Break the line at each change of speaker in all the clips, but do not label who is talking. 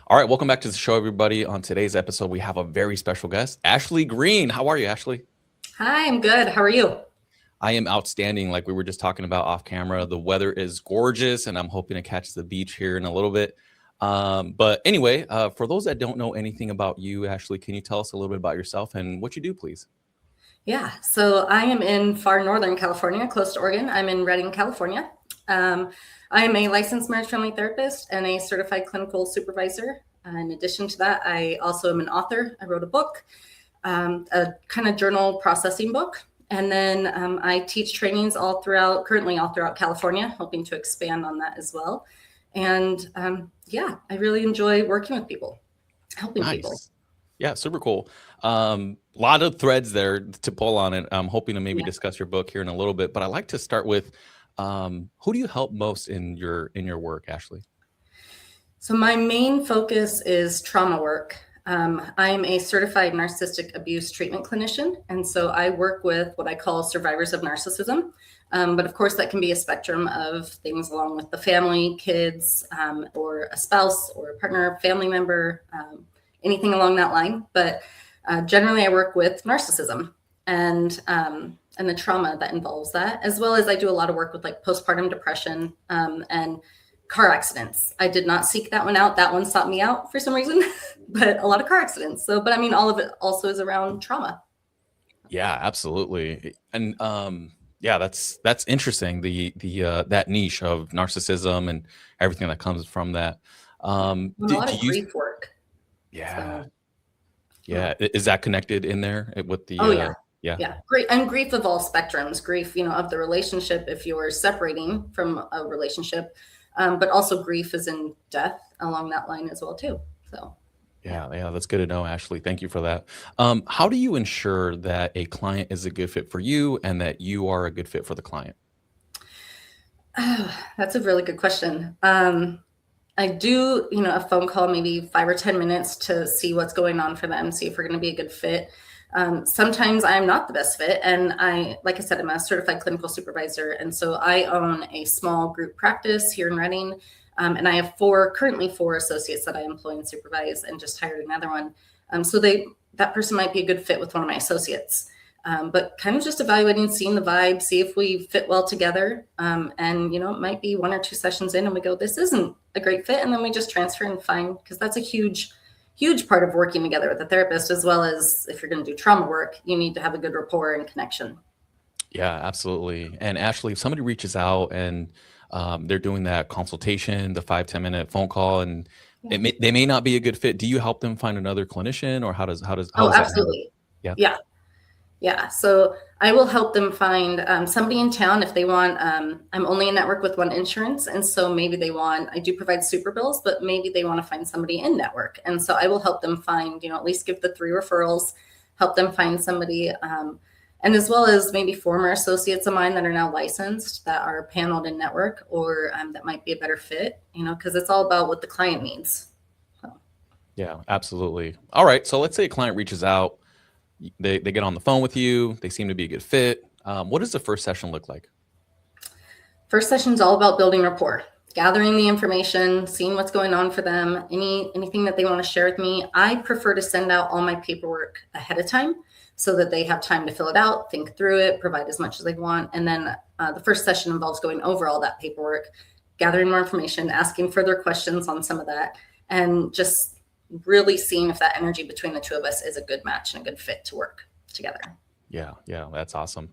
All right, welcome back to the show, everybody. On today's episode, we have a very special guest, Ashley Green. How are you, Ashley?
Hi, I'm good. How are you?
I am outstanding. Like we were just talking about off camera, the weather is gorgeous, and I'm hoping to catch the beach here in a little bit. But anyway, for those that don't know anything about you, Ashley, can you tell us a little bit about yourself and what you do, please?
Yeah, so I am in far northern California, close to Oregon. I'm in Redding, California. I am a licensed marriage family therapist and a certified clinical supervisor. In addition to that, I also am an author. I wrote a book, a kind of journal processing book. And then I teach trainings currently all throughout California, hoping to expand on that as well. And yeah, I really enjoy working with people, helping people.
Nice. Yeah, super cool. Lot of threads there to pull on it. I'm hoping to maybe discuss your book here in a little bit, but I like to start with who do you help most in your work, Ashley?
So my main focus is trauma work. I'm a certified narcissistic abuse treatment clinician, and so I work with what I call survivors of narcissism. But of course, that can be a spectrum of things along with the family, kids, or a spouse or a partner, family member, anything along that line. But generally, I work with narcissism and the trauma that involves that, as well as I do a lot of work with like postpartum depression and car accidents. I did not seek that one out. That one sought me out for some reason, but a lot of car accidents. So, but I mean, all of it also is around trauma.
Yeah, absolutely. And yeah, that's interesting. The that niche of narcissism and everything that comes from that.
A lot of grief work.
Yeah. So, yeah. Is that connected in there with the?
Oh yeah. Yeah. Great. And grief of all spectrums, grief, of the relationship, if you're separating from a relationship, but also grief is in death along that line as well too. So.
Yeah, that's good to know, Ashley. Thank you for that. How do you ensure that a client is a good fit for you and that you are a good fit for the client?
Oh, that's a really good question. I do, a phone call, maybe 5 or 10 minutes to see what's going on for them, see if we're going to be a good fit. Sometimes I'm not the best fit. And like I said, I'm a certified clinical supervisor. And so I own a small group practice here in Redding. And I have currently four associates that I employ and supervise, and just hired another one. So that person might be a good fit with one of my associates. But kind of just evaluating, seeing the vibe, see if we fit well together. And, it might be 1 or 2 sessions in and we go, this isn't a great fit. And then we just transfer and find, because that's a huge part of working together with a therapist, as well as if you're going to do trauma work, you need to have a good rapport and connection.
Yeah, absolutely. And Ashley, if somebody reaches out and they're doing that consultation, the 5-10 minute phone call, and they may not be a good fit, do you help them find another clinician, or how does
absolutely. Yeah. So I will help them find somebody in town if they want. I'm only in network with one insurance. And so maybe I do provide super bills, but maybe they want to find somebody in network. And so I will help them find, at least give the 3 referrals, help them find somebody. And as well as maybe former associates of mine that are now licensed, that are paneled in network, or that might be a better fit, because it's all about what the client needs. So.
Yeah, absolutely. All right. So let's say a client reaches out. They get on the phone with you. They seem to be a good fit. What does the first session look like?
First session is all about building rapport, gathering the information, seeing what's going on for them, anything that they want to share with me. I prefer to send out all my paperwork ahead of time so that they have time to fill it out, think through it, provide as much as they want. And then the first session involves going over all that paperwork, gathering more information, asking further questions on some of that, and just really seeing if that energy between the two of us is a good match and a good fit to work together.
Yeah, that's awesome.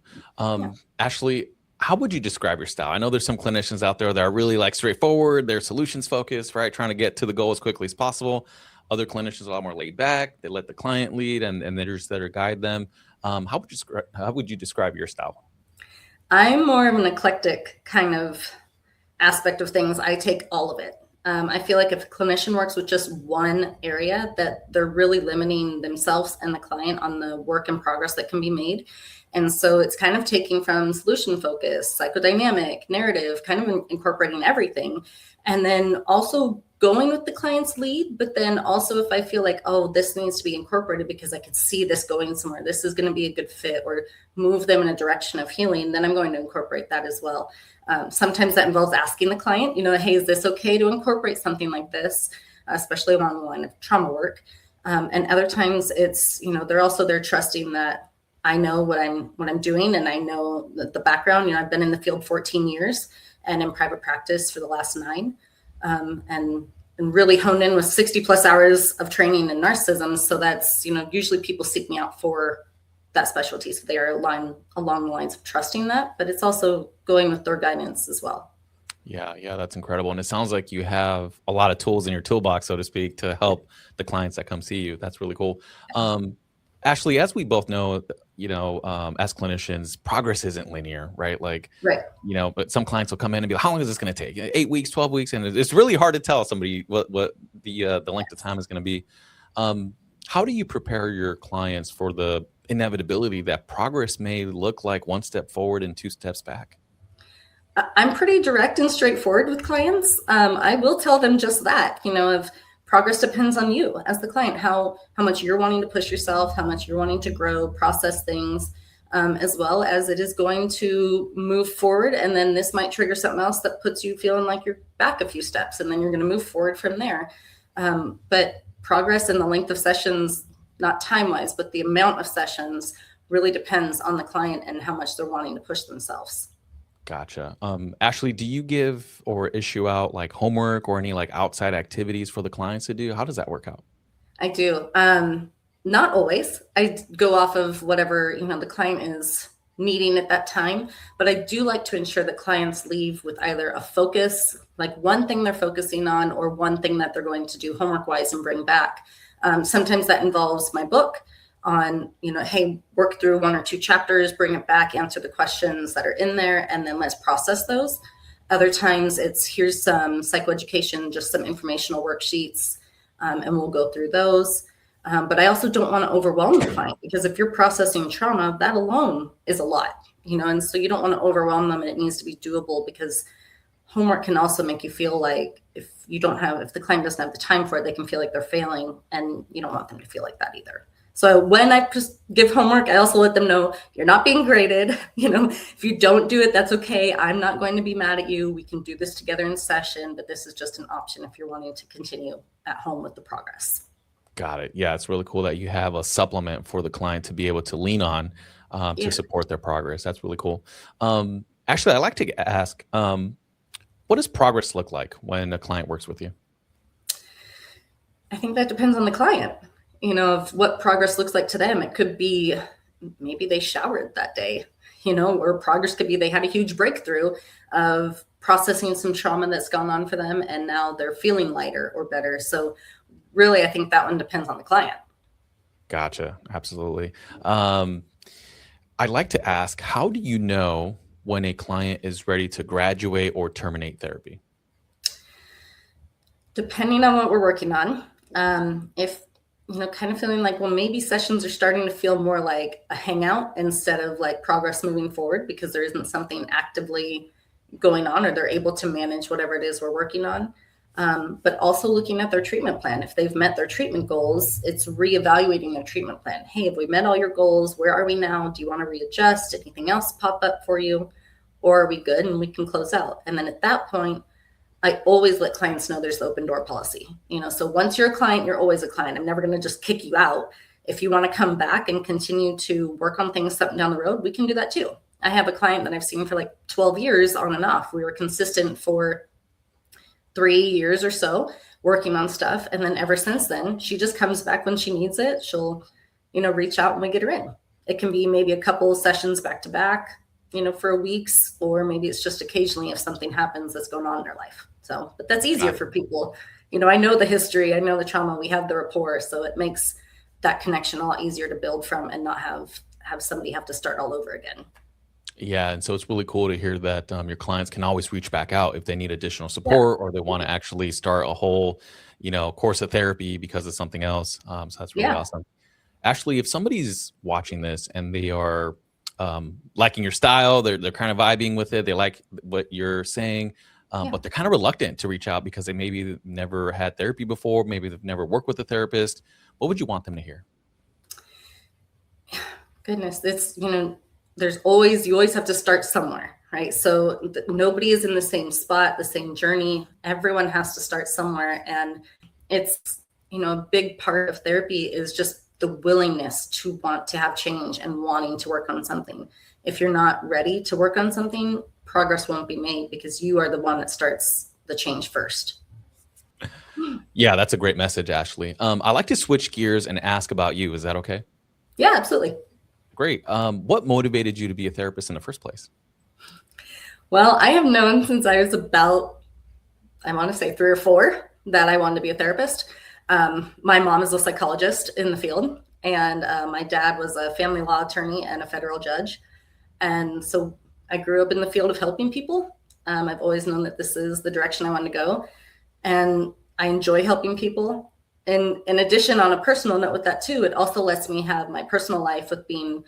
Ashley, how would you describe your style? I know there's some clinicians out there that are really like straightforward, they're solutions focused, right? Trying to get to the goal as quickly as possible. Other clinicians are a lot more laid back. They let the client lead and they just let her guide them. How would you describe your style?
I'm more of an eclectic kind of aspect of things. I take all of it. I feel like if a clinician works with just one area, that they're really limiting themselves and the client on the work in progress that can be made. And so it's kind of taking from solution focus, psychodynamic, narrative, kind of incorporating everything. And then also going with the client's lead, but then also if I feel like, oh, this needs to be incorporated because I could see this going somewhere, this is going to be a good fit, or move them in a direction of healing, then I'm going to incorporate that as well. Sometimes that involves asking the client, hey, is this okay to incorporate something like this? especially along the line of trauma work. And other times it's, they're trusting that I know what I'm doing, and I know the background. I've been in the field 14 years and in private practice for the last 9, and really honed in with 60 plus hours of training in narcissism. So that's, usually people seek me out for that specialty. So they are along the lines of trusting that, but it's also going with their guidance as well.
Yeah, that's incredible. And it sounds like you have a lot of tools in your toolbox, so to speak, to help the clients that come see you. That's really cool. Ashley, as we both know, as clinicians, progress isn't linear, right? Like,
Right.
But some clients will come in and be like, how long is this going to take? 8 weeks, 12 weeks. And it's really hard to tell somebody what the length of time is going to be. How do you prepare your clients for the inevitability that progress may look like 1 step forward and 2 steps back?
I'm pretty direct and straightforward with clients. I will tell them just that, if progress depends on you as the client, how much you're wanting to push yourself, how much you're wanting to grow, process things, as well as it is going to move forward. And then this might trigger something else that puts you feeling like you're back a few steps, and then you're going to move forward from there. But progress and the length of sessions, not time-wise, but the amount of sessions really depends on the client and how much they're wanting to push themselves.
Gotcha. Ashley, do you give or issue out like homework or any like outside activities for the clients to do? How does that work out?
I do. Not always. I go off of whatever, the client is needing at that time, but I do like to ensure that clients leave with either a focus, like one thing they're focusing on, or one thing that they're going to do homework wise and bring back. Sometimes that involves my book on, hey, work through 1 or 2 chapters, bring it back, answer the questions that are in there, and then let's process those. Other times it's, here's some psychoeducation, just some informational worksheets, and we'll go through those. But I also don't want to overwhelm the client, because if you're processing trauma, that alone is a lot, and so you don't want to overwhelm them, and it needs to be doable, because homework can also make you feel like if the client doesn't have the time for it, they can feel like they're failing, and you don't want them to feel like that either. So when I just give homework, I also let them know you're not being graded. If you don't do it, that's okay. I'm not going to be mad at you. We can do this together in session, but this is just an option if you're wanting to continue at home with the progress.
Got it. Yeah, it's really cool that you have a supplement for the client to be able to lean on to support their progress. That's really cool. Actually, I'd like to ask, what does progress look like when a client works with you?
I think that depends on the client. Of what progress looks like to them. It could be maybe they showered that day, or progress could be they had a huge breakthrough of processing some trauma that's gone on for them, and now they're feeling lighter or better. So really, I think that one depends on the client.
Gotcha. Absolutely. I'd like to ask, how do you know when a client is ready to graduate or terminate therapy?
Depending on what we're working on. If kind of feeling like, well, maybe sessions are starting to feel more like a hangout instead of like progress moving forward, because there isn't something actively going on, or they're able to manage whatever it is we're working on. But also looking at their treatment plan. If they've met their treatment goals, it's reevaluating their treatment plan. Hey, have we met all your goals? Where are we now? Do you want to readjust? Anything else pop up for you? Or are we good and we can close out? And then at that point, I always let clients know there's the open door policy. So once you're a client, you're always a client. I'm never going to just kick you out. If you want to come back and continue to work on things something down the road, we can do that too. I have a client that I've seen for like 12 years on and off. We were consistent for 3 years or so working on stuff. And then ever since then, she just comes back when she needs it. She'll, reach out when we get her in. It can be maybe a couple of sessions back to back, for weeks, or maybe it's just occasionally if something happens that's going on in their life. So, but that's easier for people. I know the history, I know the trauma, we have the rapport. So it makes that connection a lot easier to build from, and not have somebody have to start all over again.
Yeah. And so it's really cool to hear that your clients can always reach back out if they need additional support, or they want to actually start a whole, course of therapy because of something else. So that's really awesome. Ashley, if somebody's watching this and they are liking your style, they're kind of vibing with it, they like what you're saying, but they're kind of reluctant to reach out because they maybe never had therapy before, maybe they've never worked with a therapist, what would you want them to hear?
Goodness, it's, you always have to start somewhere, right? So nobody is in the same spot, the same journey. Everyone has to start somewhere. And it's, a big part of therapy is just the willingness to want to have change and wanting to work on something. If you're not ready to work on something, progress won't be made because you are the one that starts the change first.
Yeah, that's a great message, Ashley. I like to switch gears and ask about you. Is that okay?
Yeah, absolutely.
Great. What motivated you to be a therapist in the first place?
Well, I have known since I was about, I want to say 3 or 4, that I wanted to be a therapist. My mom is a psychologist in the field, and my dad was a family law attorney and a federal judge. And so I grew up in the field of helping people. I've always known that this is the direction I want to go. And I enjoy helping people. And in addition, on a personal note with that too, it also lets me have my personal life with being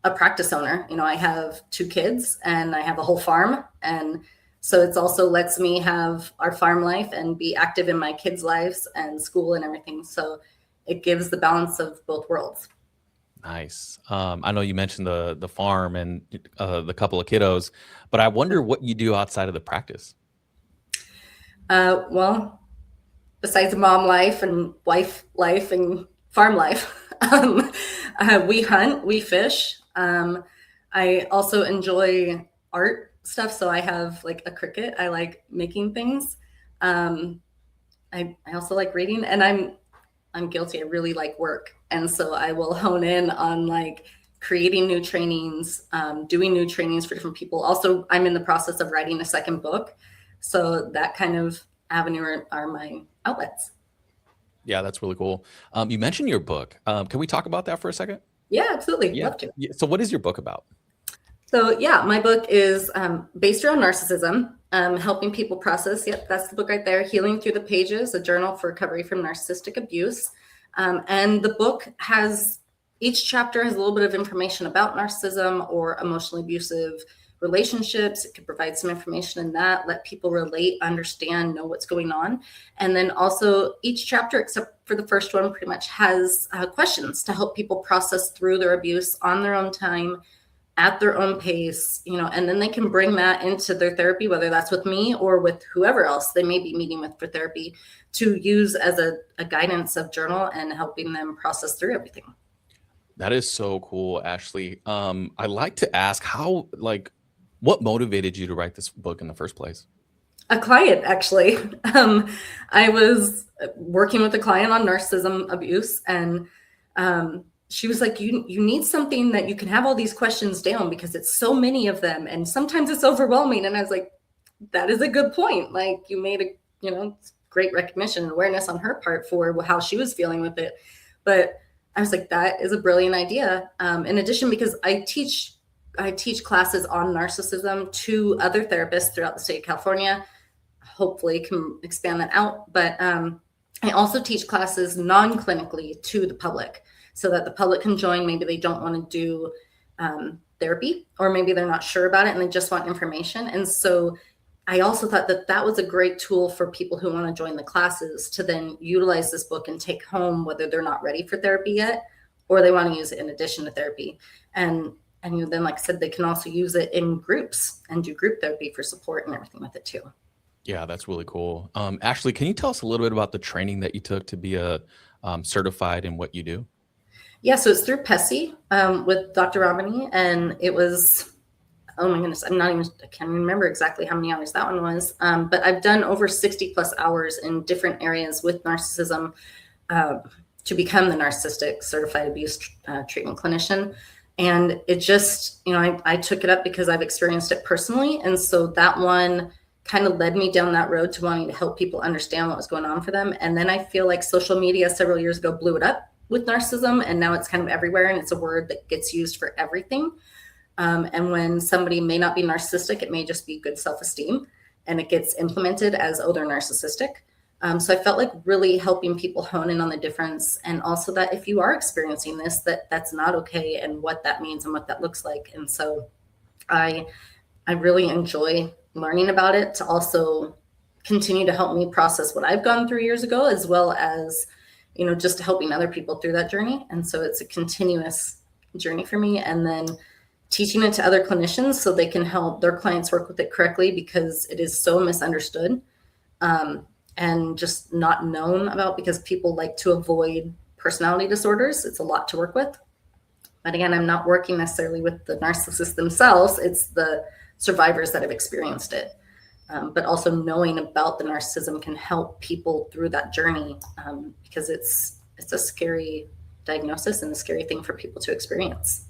a practice owner. I have 2 kids and I have a whole farm. And so it's also lets me have our farm life and be active in my kids' lives and school and everything. So it gives the balance of both worlds.
Nice. I know you mentioned the farm and the couple of kiddos, but I wonder what you do outside of the practice.
Well, besides mom life and wife life and farm life, we hunt, we fish. I also enjoy art stuff. So I have like a Cricut. I like making things. I also like reading, and I'm guilty. I really like work. And so I will hone in on like creating new trainings, doing new trainings for different people. Also, I'm in the process of writing a second book. So that kind of avenue are my outlets.
Yeah, that's really cool. You mentioned your book. Can we talk about that for a second?
Yeah, absolutely.
Yeah.
Love to.
Yeah. So what is your book about?
So yeah, my book is based around narcissism, helping people process. Yep, that's the book right there. Healing Through the Pages, a journal for recovery from narcissistic abuse. And the book has, each chapter has a little bit of information about narcissism or emotionally abusive relationships. It could provide some information in that, let people relate, understand, know what's going on. And then also each chapter, except for the first one, pretty much has questions to help people process through their abuse on their own time, at their own pace, and then they can bring that into their therapy, whether that's with me or with whoever else they may be meeting with for therapy, to use as a guidance of journal and helping them process through everything.
That is so cool, Ashley. I like to ask what motivated you to write this book in the first place?
A client, actually. I was working with a client on narcissism abuse, and she was like, you need something that you can have all these questions down because it's so many of them. And sometimes it's overwhelming. And I was like, that is a good point. Like, you made a, great recognition and awareness on her part for how she was feeling with it. But I was like, that is a brilliant idea. In addition, because I teach classes on narcissism to other therapists throughout the state of California, hopefully can expand that out. But I also teach classes non-clinically to the public, so that the public can join. Maybe they don't want to do therapy, or maybe they're not sure about it and they just want information. And so I also thought that was a great tool for people who want to join the classes to then utilize this book and take home, whether they're not ready for therapy yet, or they want to use it in addition to therapy. And then, like I said, they can also use it in groups and do group therapy for support and everything with it too.
Yeah, that's really cool. Ashley, can you tell us a little bit about the training that you took to be a certified in what you do?
Yeah, so it's through PESI with Dr. Romney, and it was, oh my goodness, I can't remember exactly how many hours that one was, but I've done over 60 plus hours in different areas with narcissism to become the Narcissistic Certified Abuse Treatment Clinician. And it just, I took it up because I've experienced it personally. And so that one kind of led me down that road to wanting to help people understand what was going on for them. And then I feel like social media several years ago blew it up with narcissism, and now it's kind of everywhere, and it's a word that gets used for everything. And when somebody may not be narcissistic, it may just be good self-esteem, and it gets implemented as, oh, they're narcissistic. So I felt like really helping people hone in on the difference, and also that if you are experiencing this, that's not okay, and what that means and what that looks like. And so I really enjoy learning about it to also continue to help me process what I've gone through years ago, as well as, just helping other people through that journey. And so it's a continuous journey for me. And then teaching it to other clinicians so they can help their clients work with it correctly, because it is so misunderstood. and just not known about, because people like to avoid personality disorders. It's a lot to work with. But again, I'm not working necessarily with the narcissists themselves. It's the survivors that have experienced it. But also knowing about the narcissism can help people through that journey, because it's a scary diagnosis and a scary thing for people to experience.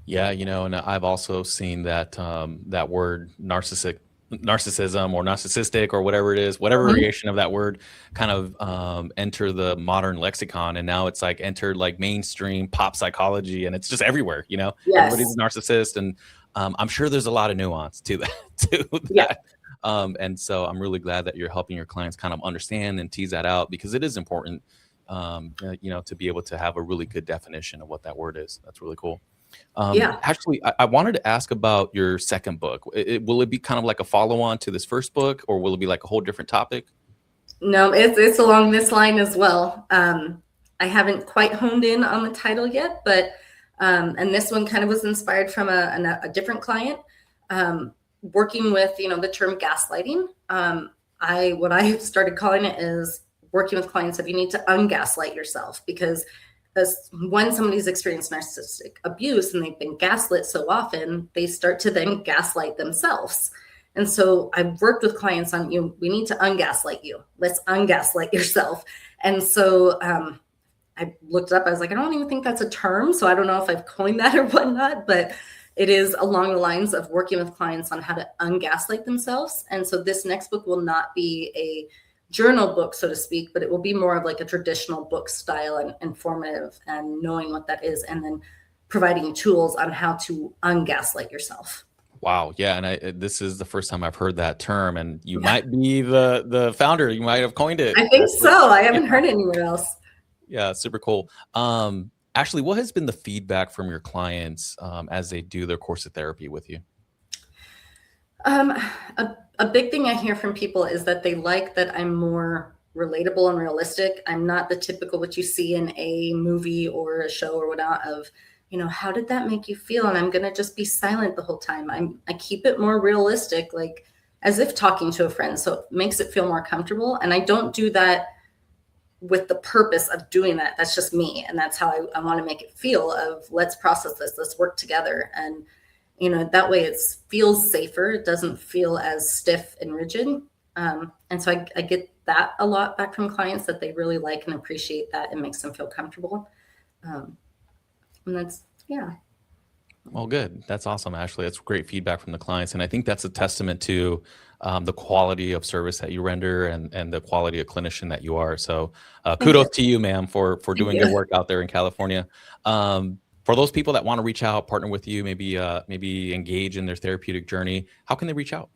Yeah, and I've also seen that that word narcissism or narcissistic or whatever it is, whatever variation of that word kind of enter the modern lexicon. And now it's like entered like mainstream pop psychology, and it's just everywhere,
Yes.
Everybody's a narcissist. And I'm sure there's a lot of nuance to that,
Yeah.
And so I'm really glad that you're helping your clients kind of understand and tease that out, because it is important, to be able to have a really good definition of what that word is. That's really cool.
Yeah.
Actually, I wanted to ask about your second book. Will it be kind of like a follow-on to this first book, or will it be like a whole different topic?
No, it's along this line as well. I haven't quite honed in on the title yet, but and this one kind of was inspired from a different client, working with the term gaslighting. What I started calling it is working with clients that you need to ungaslight yourself, because when somebody's experienced narcissistic abuse and they've been gaslit so often, they start to then gaslight themselves. And so I've worked with clients on, we need to ungaslight you. Let's ungaslight yourself. And so I looked it up. I was like, I don't even think that's a term. So I don't know if I've coined that or whatnot, but it is along the lines of working with clients on how to ungaslight themselves. And so this next book will not be a journal book, so to speak, but it will be more of like a traditional book style and informative, and knowing what that is, and then providing tools on how to ungaslight yourself.
Wow. Yeah. And this is the first time I've heard that term, and you might be the founder. You might have coined it.
I think so. I haven't heard it anywhere else.
Yeah. Super cool. Ashley, what has been the feedback from your clients as they do their course of therapy with you?
A big thing I hear from people is that they like that I'm more relatable and realistic. I'm not the typical what you see in a movie or a show or whatnot of, how did that make you feel? And I'm going to just be silent the whole time. I keep it more realistic, like as if talking to a friend. So it makes it feel more comfortable. And I don't do that with the purpose of doing that. That's just me. And that's how I want to make it feel of, let's process this, let's work together. And that way it feels safer. It doesn't feel as stiff and rigid. And so I get that a lot back from clients, that they really like and appreciate that. It makes them feel comfortable. And that's, yeah.
Well, good. That's awesome, Ashley. That's great feedback from the clients. And I think that's a testament to the quality of service that you render and the quality of clinician that you are. So kudos to you, ma'am, for doing your work out there in California. For those people that want to reach out, partner with you, maybe engage in their therapeutic journey, how can they reach out?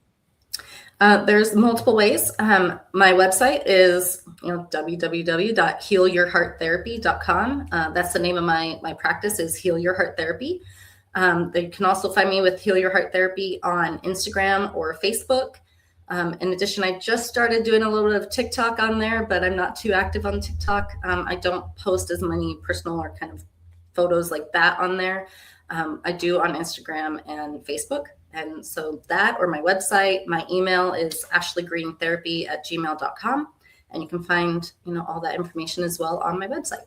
There's multiple ways. My website is www.healyourhearttherapy.com. That's the name of my practice, is Heal Your Heart Therapy. They can also find me with Heal Your Heart Therapy on Instagram or Facebook. In addition, I just started doing a little bit of TikTok on there, but I'm not too active on TikTok. I don't post as many personal or kind of photos like that on there. I do on Instagram and Facebook. And so that, or my website, my email is ashleygreentherapy@gmail.com. And you can find, all that information as well on my website.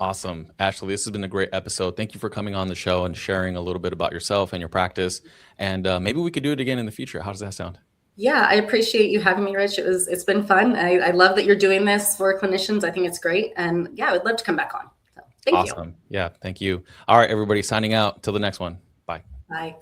Awesome. Ashley, this has been a great episode. Thank you for coming on the show and sharing a little bit about yourself and your practice. And maybe we could do it again in the future. How does that sound?
Yeah, I appreciate you having me, Rich. It's been fun. I love that you're doing this for clinicians. I think it's great. And yeah, I would love to come back on. So thank you.
Awesome. Yeah, thank you. All right, everybody, signing out. Till the next one. Bye.
Bye.